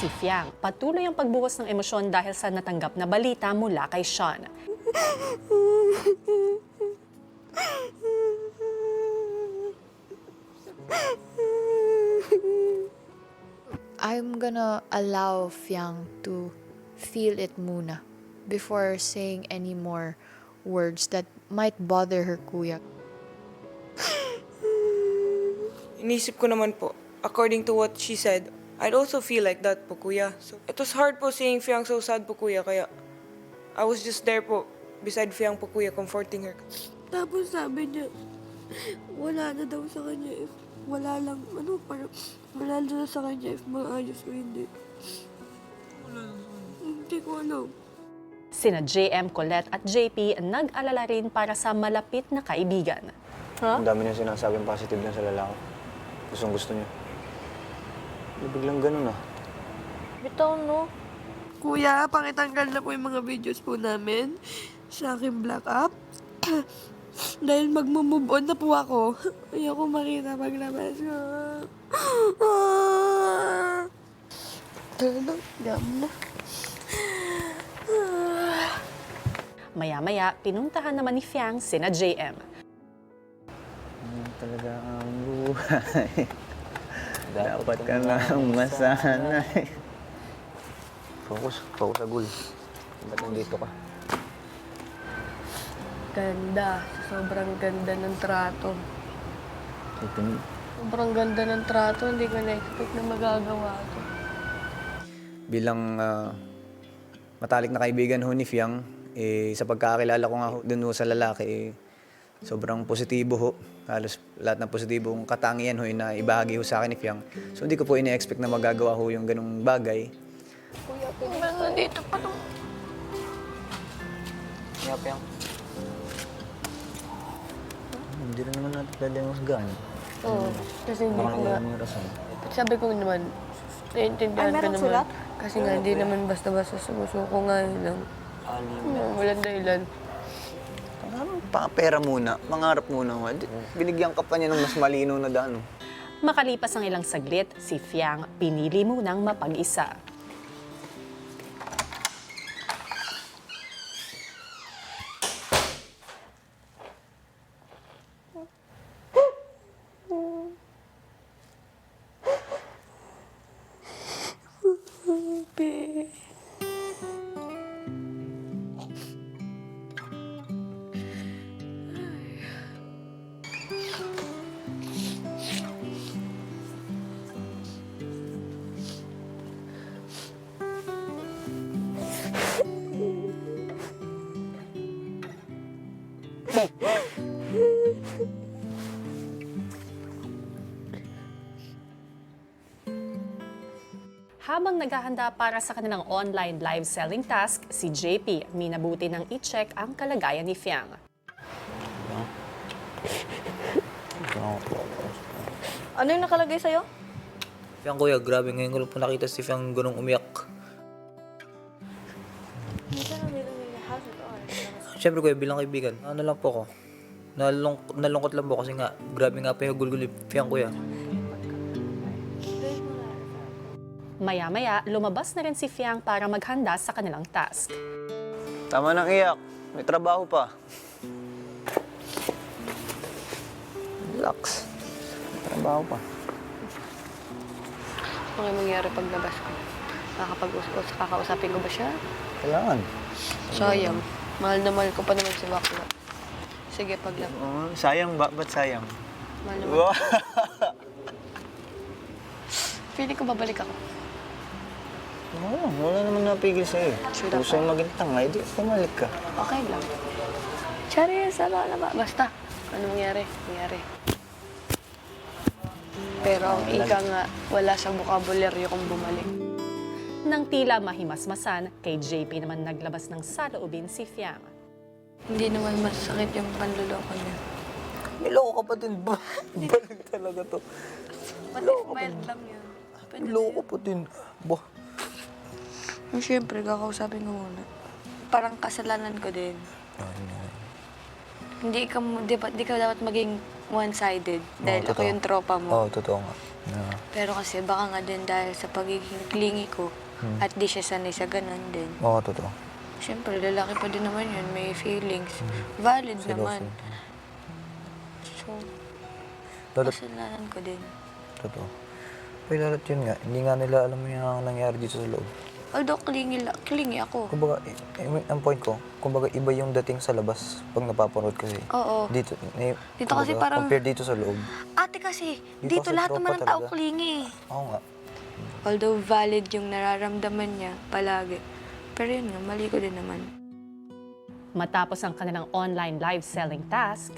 si Fiang. Patuloy ang pagbuhos ng emosyon dahil sa natanggap na balita mula kay Sean. I'm gonna allow Fiang to feel it muna before saying any more words that might bother her kuya. Inisip ko naman po, according to what she said, I'd also feel like that po, kuya. So, it was hard po seeing Fiang so sad po, kuya, kaya I was just there po, beside Fiang po, kuya, comforting her. Tapos sabi niya, wala na daw sa kanya if wala lang, parang wala na sa kanya if maayos o hindi. Hindi ko alam. Sina JM, Colette at JP nag-alala rin para sa malapit na kaibigan. Ang dami niya sinasabing positive na sa lalaki. Gustong gusto niya. Biglang ganun ah. Bitaw, no? Kuya, pakitanggal na po yung mga videos po namin sa aking black up. Dahil mag-move on na po ako. Ayoko makita paglabas ko. Talagang dam na. Maya-maya, pinuntahan naman ni Fiang sina JM. Talaga ang buhay. Dapat ka nang masanay. Focus sa goal. Ba't nandito ka? Ganda. Sobrang ganda ng trato. Ito, Sobrang ganda ng trato. Hindi ko na-expect na magagawa ito. Bilang matalik na kaibigan ho ni Fiang, sa pagkakakilala ko nga dun ho sa lalaki, sobrang positibo ho. Halos lahat ng positibong katangian ho na ibahagi ho sa akin ni Fiang. So hindi ko po ina-expect na magagawa ho yung ganung bagay. Kuya, nandito pa nung... Kaya Piang. Hindi rin naman natin pwede masgaan. Oo. Kasi hindi Baka ko nga... naman yung rason. Sabi ko naman, naiintindihan ko naman. Kasi nga, hindi naman basta-basta sumusuko nga yun lang. Walang dahilan. Pera muna, mangarap muna. Binigyan ka pa niya ng mas malinaw na daan. Makalipas ang ilang saglit, si Fiang pinili munang mapag-isa. Habang naghahanda para sa kanilang online live selling task, si JP minabuti ng i-check ang kalagayan ni Fiang. Ano yung nakalagay sa'yo? Fiang kuya, grabe ngayon ko lang po nakita si Fiang ganung umiyak. Siyempre kuya, bilang kaibigan, ano lang po ako. Nalungkot lang po kasi nga, grabe nga pa yung gulgul ni Fiang kuya. Maya-maya, lumabas na rin si Fiang para maghanda sa kanilang task. Tama nang iyak. May trabaho pa. Relax. May trabaho pa. Ano yung mangyari paglabas ko? Kakausapin ko ba siya? Kailangan. Sayang. Mahal na mahal ko pa naman si Bakla. Sige, paglabas. Oh, sayang ba? Ba't sayang? Mahal na mahal. Wow. Feeling ko babalik ako. Wala naman napigil sa'yo. Sure Gusto mo maging tangay, di pumalik ka. Okay lang. Charis, ano na ba? Basta. Ano mangyari? Mangyari. Pero ang ika nga, wala sa bukabularyo kung bumalik. Nang tila mahimasmasan, kay JP naman naglabas ng saloobin si Fiang. Hindi naman masakit yung panluloko niya. Niloko ka pa din ba? Balik talaga to. Mild lang yun. Niloko pa din. Bah. Siyempre, kakausapin ko muna. Parang kasalanan ko din. Hindi ka dapat maging one-sided dahil ako yung tropa mo. Oo, totoo nga. Pero kasi baka nga din dahil sa pagiging clingy ko at di siya sanay sa ganun din. Oo, totoo. Siyempre, lalaki pa din naman yun. May feelings. Valid Seloso. naman. So, Lalo't, kasalanan ko din. totoo. Pero lalo't yun nga, hindi nga nila alam yung nangyari dito sa loob. Although clingy ako. Kumbaga, ang point ko, kumbaga iba yung dating sa labas pag napapanood kasi. Oo. Dito, Dito kasi parang- compare dito sa loob. Ate kasi, Dito dito kasi lahat tropa naman ng tao talaga. clingy. Oo nga. Although valid yung nararamdaman niya palagi. Pero yun nga, mali ko din naman. Matapos ang kanilang online live selling task,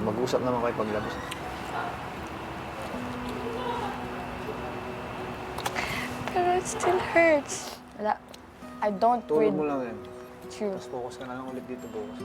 Mag-usap naman kayo paglabas. Pero it still hurts. I don't Tulog read mo lang yan. true. Tapos focus ka na lang ulit dito bukas.